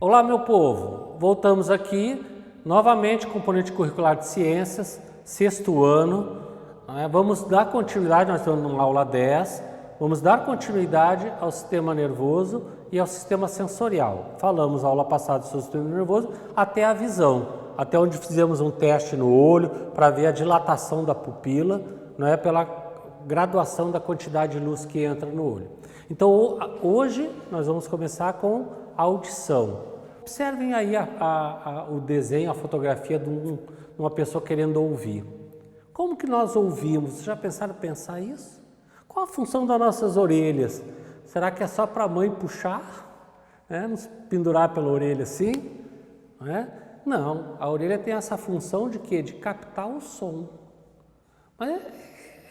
Olá, meu povo! Voltamos aqui, novamente, componente curricular de ciências, sexto ano. Vamos dar continuidade, nós estamos na aula 10, vamos dar continuidade ao sistema nervoso e ao sistema sensorial. Falamos na aula passada sobre o sistema nervoso até a visão, até onde fizemos um teste no olho para ver a dilatação da pupila, pela graduação da quantidade de luz que entra no olho. Então, hoje nós vamos começar com a audição. Observem aí o desenho, a fotografia de uma pessoa querendo ouvir. Como que nós ouvimos? Vocês já pensaram em pensar isso? Qual a função das nossas orelhas? Será que é só para a mãe puxar? Nos pendurar pela orelha assim? Não, a orelha tem essa função de quê? De captar o som. Mas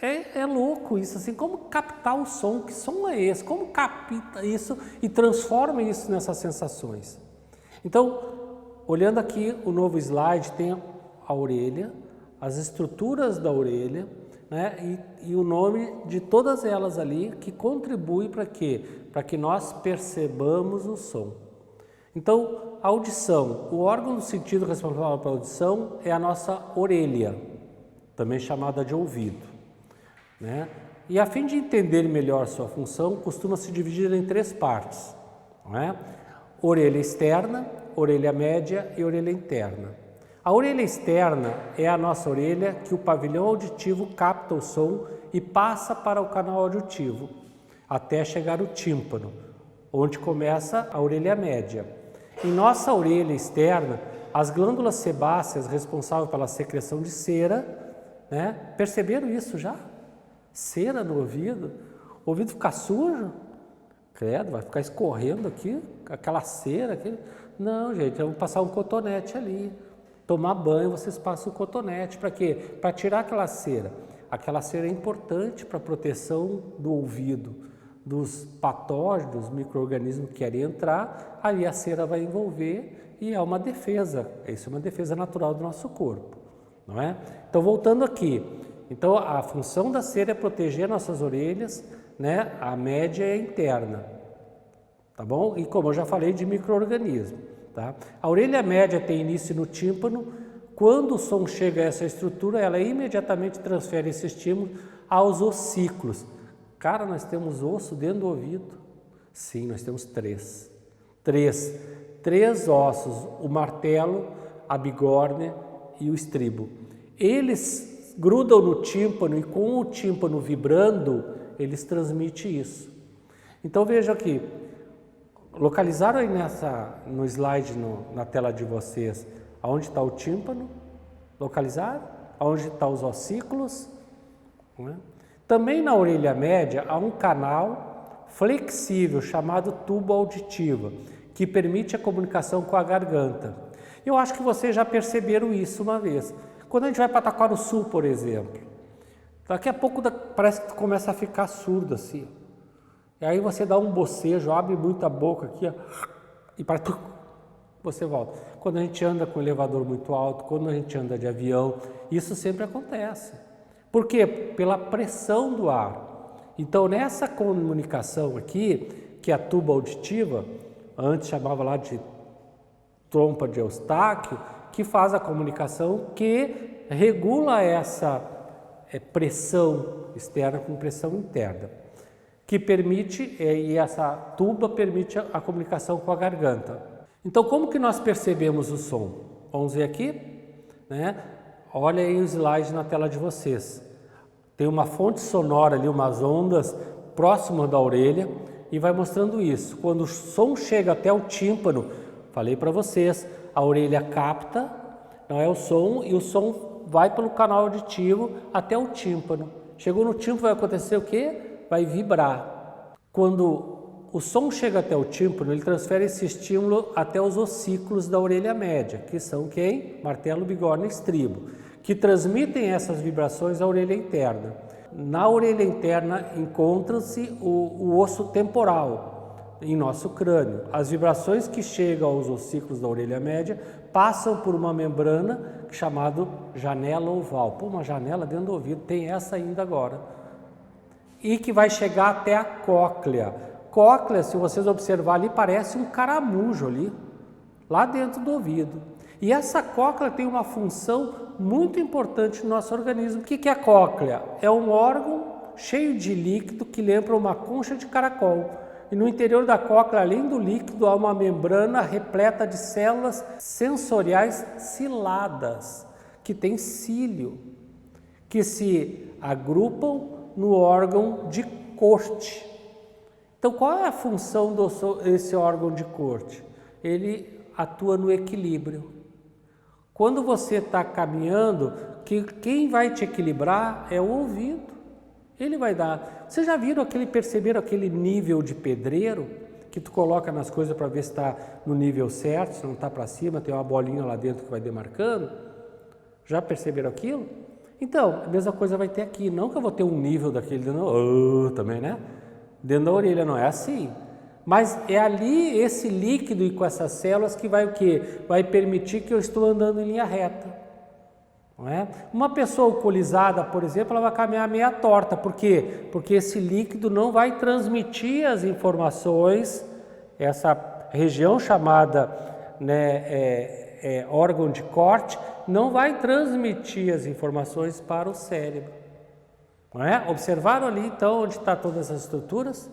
é louco isso, assim, como captar o som? Que som é esse? Como capta isso e transforma isso nessas sensações? Então, olhando aqui o novo slide, tem a orelha, as estruturas da orelha, e o nome de todas elas ali que contribui para quê? Para que nós percebamos o som. Então, a audição, o órgão do sentido responsável pela audição é a nossa orelha, também chamada de ouvido. E a fim de entender melhor sua função, costuma se dividir em três partes. Orelha externa, orelha média e orelha interna. A orelha externa é a nossa orelha que o pavilhão auditivo capta o som e passa para o canal auditivo, até chegar ao tímpano, onde começa a orelha média. Em nossa orelha externa, as glândulas sebáceas responsáveis pela secreção de cera, perceberam isso já? Cera no ouvido? O ouvido fica sujo? Credo, vai ficar escorrendo aqui, aquela cera. Não, gente, vamos passar um cotonete ali. Tomar banho, vocês passam o cotonete. Para quê? Para tirar aquela cera. Aquela cera é importante para a proteção do ouvido, dos patógenos, dos micro-organismos que querem entrar. Aí a cera vai envolver e é uma defesa. Isso é uma defesa natural do nosso corpo, não é? Então, voltando aqui. Então, a função da cera é proteger nossas orelhas, a média é interna, tá bom? E como eu já falei de micro-organismo, tá? A orelha média tem início no tímpano. Quando o som chega a essa estrutura, ela imediatamente transfere esse estímulo aos ossículos. Cara, nós temos osso dentro do ouvido? Sim, nós temos três. Três ossos, o martelo, a bigórnia e o estribo. Eles grudam no tímpano e com o tímpano vibrando, eles transmitem isso. Então veja aqui, localizaram aí no slide, na tela de vocês, aonde está o tímpano? Localizaram? Aonde estão os ossículos? Também na orelha média há um canal flexível chamado tubo auditivo, que permite a comunicação com a garganta. Eu acho que vocês já perceberam isso uma vez. Quando a gente vai para Taquarussu, por exemplo, daqui a pouco parece que começa a ficar surdo assim. E aí você dá um bocejo, abre muito a boca aqui, e você volta. Quando a gente anda com o elevador muito alto, quando a gente anda de avião, isso sempre acontece. Por quê? Pela pressão do ar. Então, nessa comunicação aqui, que é a tuba auditiva, antes chamava lá de trompa de Eustáquio, que faz a comunicação, que regula essa pressão externa com pressão interna, que permite, e essa tuba permite a comunicação com a garganta. Então, como que nós percebemos o som? Vamos ver aqui, Olha aí o slide na tela de vocês. Tem uma fonte sonora ali, umas ondas próximas da orelha, e vai mostrando isso. Quando o som chega até o tímpano, falei para vocês, a orelha capta, não é o som, e o som vai pelo canal auditivo até o tímpano. Chegou no tímpano, vai acontecer o quê? Vai vibrar. Quando o som chega até o tímpano, ele transfere esse estímulo até os ossículos da orelha média, que são quem? Martelo, bigórnia e estribo, que transmitem essas vibrações à orelha interna. Na orelha interna encontra-se o osso temporal, em nosso crânio. As vibrações que chegam aos ossículos da orelha média passam por uma membrana chamada janela oval. Pô, uma janela dentro do ouvido, tem essa ainda agora. E que vai chegar até a cóclea. Cóclea, se vocês observarem ali, parece um caramujo ali. lá dentro do ouvido. E essa cóclea tem uma função muito importante no nosso organismo. O que é a cóclea? É um órgão cheio de líquido que lembra uma concha de caracol. E no interior da cóclea, além do líquido, há uma membrana repleta de células sensoriais ciladas, que tem cílio, que se agrupam no órgão de Corte. Então, qual é a função desse órgão de Corte? Ele atua no equilíbrio. Quando você está caminhando, quem vai te equilibrar é o ouvido. Ele vai dar. Vocês já perceberam aquele nível de pedreiro que tu coloca nas coisas para ver se está no nível certo, se não está para cima, tem uma bolinha lá dentro que vai demarcando? Já perceberam aquilo? Então, a mesma coisa vai ter aqui. Não que eu vou ter um nível daquele também, né? Dentro da orelha não é assim. Mas é ali esse líquido e com essas células que vai o quê? Vai permitir que eu estou andando em linha reta. Não é? Uma pessoa alcoolizada, por exemplo, ela vai caminhar meia torta. Por quê? Porque esse líquido não vai transmitir as informações, essa região chamada, né, órgão de Corte, não vai transmitir as informações para o cérebro. Não é? Observaram ali então onde estão todas as estruturas?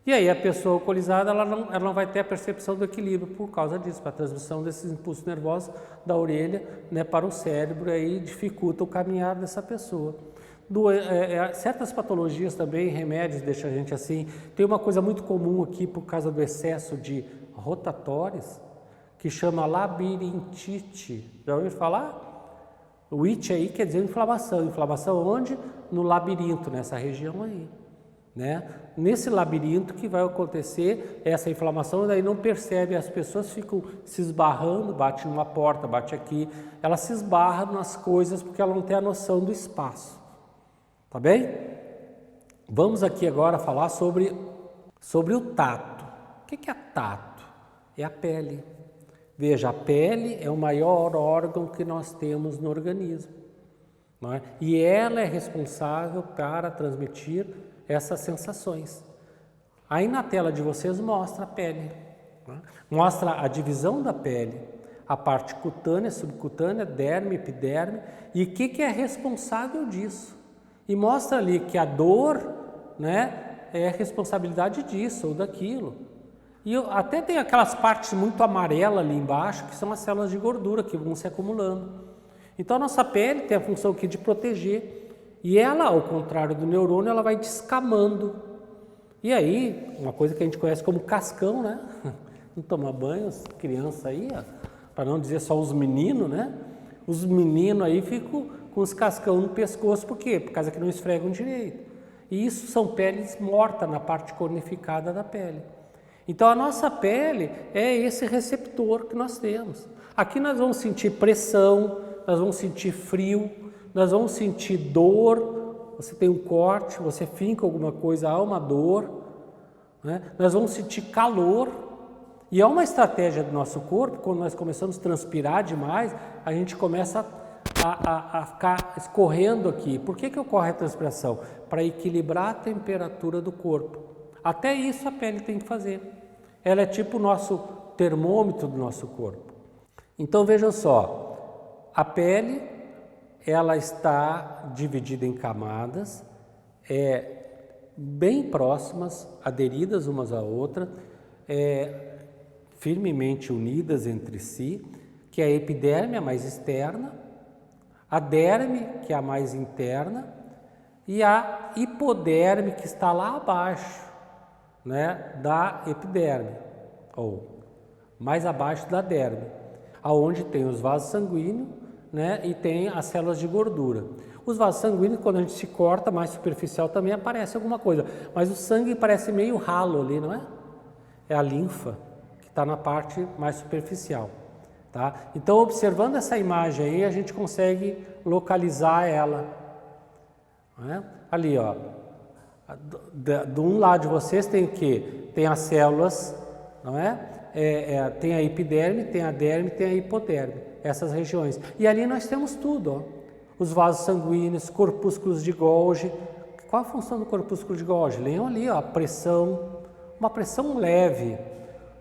E aí a pessoa alcoolizada ela não vai ter a percepção do equilíbrio por causa disso, para a transmissão desses impulsos nervosos da orelha, né, para o cérebro, aí dificulta o caminhar dessa pessoa. Certas patologias também, remédios deixam a gente assim. Tem uma coisa muito comum aqui por causa do excesso de rotatórios, que chama labirintite. Já ouviu falar? O it aí quer dizer inflamação. Inflamação onde? No labirinto, nessa região aí. Né? Nesse labirinto que vai acontecer essa inflamação, daí não percebe, as pessoas ficam se esbarrando, bate numa porta, bate aqui, ela se esbarra nas coisas porque ela não tem a noção do espaço. Tá bem? Vamos aqui agora falar sobre o tato. O que é tato? É a pele. Veja, a pele é o maior órgão que nós temos no organismo, não é? E ela é responsável para transmitir essas sensações. Aí na tela de vocês mostra a pele, né? Mostra a divisão da pele, a parte cutânea, subcutânea, derme, epiderme, e o que é responsável disso. E mostra ali que a dor, né, é responsabilidade disso ou daquilo. E até tem aquelas partes muito amarelas ali embaixo, que são as células de gordura que vão se acumulando. Então a nossa pele tem a função aqui de proteger. E ela, ao contrário do neurônio, ela vai descamando. E aí, uma coisa que a gente conhece como cascão, né? Não toma banho, as crianças aí, para não dizer só os meninos, né? Os meninos aí ficam com os cascão no pescoço, por quê? Por causa que não esfregam direito. E isso são peles mortas na parte cornificada da pele. Então a nossa pele é esse receptor que nós temos. Aqui nós vamos sentir pressão, nós vamos sentir frio, nós vamos sentir dor. Você tem um corte, você finca alguma coisa, há uma dor, né? Nós vamos sentir calor. E é uma estratégia do nosso corpo, quando nós começamos a transpirar demais, a gente começa a ficar escorrendo aqui. Por que ocorre a transpiração? Para equilibrar a temperatura do corpo. Até isso a pele tem que fazer. Ela é tipo o nosso termômetro do nosso corpo. Então vejam só, a pele ela está dividida em camadas, bem próximas, aderidas umas à outra, firmemente unidas entre si, que é a epiderme, a mais externa, a derme, que é a mais interna, e a hipoderme, que está lá abaixo, né, da epiderme, ou mais abaixo da derme, aonde tem os vasos sanguíneos, né, e tem as células de gordura. Os vasos sanguíneos, quando a gente se corta mais superficial, também aparece alguma coisa, mas o sangue parece meio ralo ali, não é? É a linfa, que está na parte mais superficial. Tá? Então, observando essa imagem aí, a gente consegue localizar ela. Não é? Ali, ó, de um lado de vocês tem o quê? Tem as células, não é? Tem a epiderme, tem a derme, tem a hipoderme, essas regiões. E ali nós temos tudo, ó. Os vasos sanguíneos, corpúsculos de Golgi. Qual a função do corpúsculo de Golgi? Leiam ali, ó, a pressão, uma pressão leve.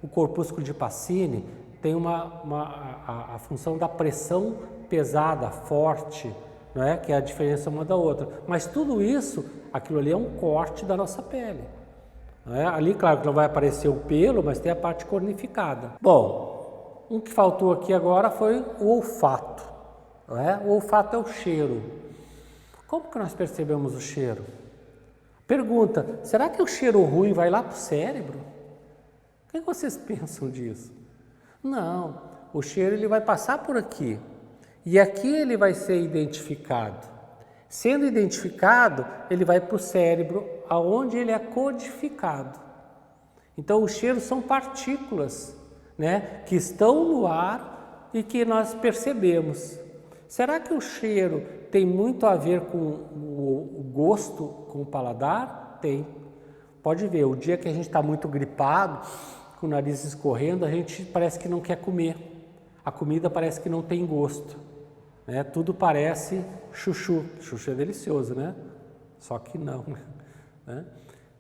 O corpúsculo de Pacini tem a função da pressão pesada, forte, não é? Que é a diferença uma da outra. Mas tudo isso, aquilo ali é um corte da nossa pele. Não é? Ali, claro que não vai aparecer o pelo, mas tem a parte cornificada. Bom, um que faltou aqui agora foi o olfato. Não é? O olfato é o cheiro. Como que nós percebemos o cheiro? Pergunta, será que o cheiro ruim vai lá para o cérebro? O que vocês pensam disso? Não, o cheiro ele vai passar por aqui e aqui ele vai ser identificado. Sendo identificado, ele vai para o cérebro, aonde ele é codificado. Então, os cheiros são partículas, né, que estão no ar e que nós percebemos. Será que o cheiro tem muito a ver com o gosto, com o paladar? Tem. Pode ver, o dia que a gente está muito gripado, com o nariz escorrendo, a gente parece que não quer comer. A comida parece que não tem gosto. Né? Tudo parece chuchu. Chuchu é delicioso, né? Só que não. Né?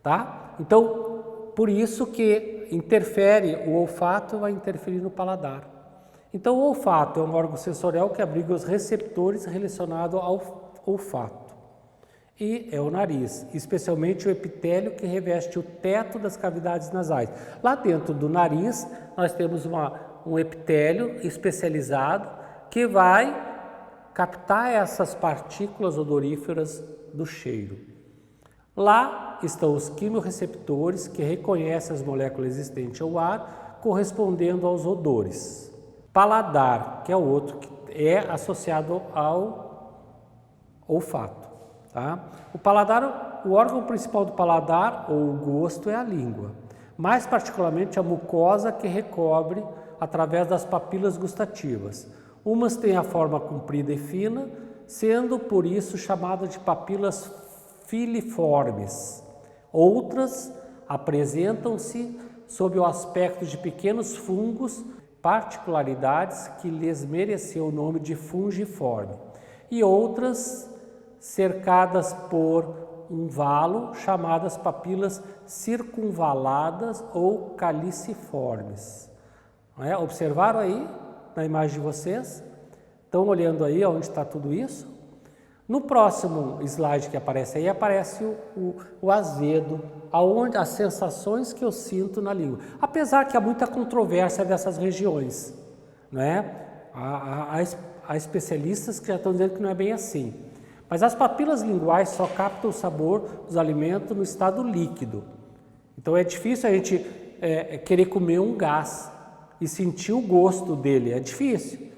Tá? Então, por isso que interfere, o olfato vai interferir no paladar. Então, o olfato é um órgão sensorial que abriga os receptores relacionados ao olfato. E é o nariz, especialmente o epitélio que reveste o teto das cavidades nasais. Lá dentro do nariz, nós temos um epitélio especializado que vai captar essas partículas odoríferas do cheiro. Lá estão os quimiorreceptores que reconhecem as moléculas existentes ao ar, correspondendo aos odores. Paladar, que é o outro, que é associado ao olfato. Tá? O paladar, o órgão principal do paladar, ou o gosto, é a língua. Mais particularmente a mucosa que recobre através das papilas gustativas. Umas têm a forma comprida e fina, sendo por isso chamadas de papilas filiformes. Outras apresentam-se sob o aspecto de pequenos fungos, particularidades que lhes mereceu o nome de fungiforme, e outras cercadas por um valo, chamadas papilas circunvaladas ou caliciformes. Não é? Observaram aí na imagem de vocês? Estão olhando aí onde está tudo isso? No próximo slide que aparece aí, aparece o azedo, as sensações que eu sinto na língua. Apesar que há muita controvérsia dessas regiões, não é? Há especialistas que já estão dizendo que não é bem assim. Mas as papilas linguais só captam o sabor dos alimentos no estado líquido. Então é difícil a gente querer comer um gás e sentir o gosto dele, é difícil,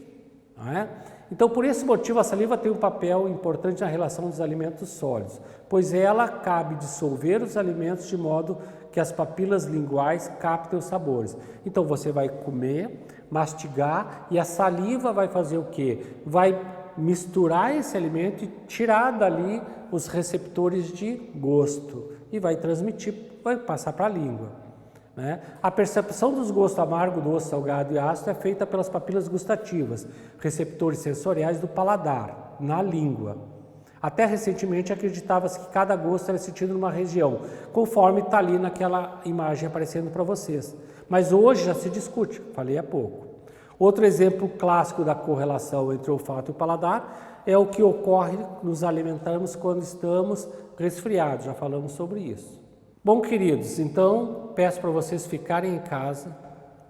não é? Então, por esse motivo, a saliva tem um papel importante na relação dos alimentos sólidos, pois ela cabe dissolver os alimentos de modo que as papilas linguais captem os sabores. Então, você vai comer, mastigar e a saliva vai fazer o quê? Vai misturar esse alimento e tirar dali os receptores de gosto e vai transmitir, vai passar para a língua. Né? A percepção dos gostos amargo, doce, salgado e ácido é feita pelas papilas gustativas, receptores sensoriais do paladar, na língua. Até recentemente acreditava-se que cada gosto era sentido numa região, conforme está ali naquela imagem aparecendo para vocês. Mas hoje já se discute, falei há pouco. Outro exemplo clássico da correlação entre o olfato e o paladar é o que ocorre nos alimentarmos quando estamos resfriados, já falamos sobre isso. Bom, queridos, então peço para vocês ficarem em casa,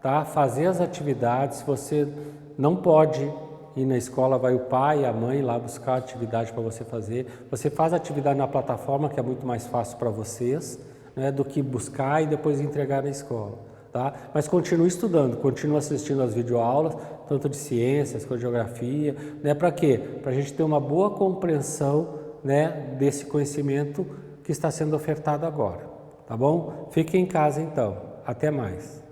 tá? Fazer as atividades. Se você não pode ir na escola, vai o pai e a mãe lá buscar atividade para você fazer. Você faz a atividade na plataforma, que é muito mais fácil para vocês, né, do que buscar e depois entregar na escola. Tá? Mas continue estudando, continue assistindo as videoaulas, tanto de ciências quanto de geografia. Né? Para quê? Para a gente ter uma boa compreensão, né, desse conhecimento que está sendo ofertado agora. Tá bom? Fiquem em casa então. Até mais.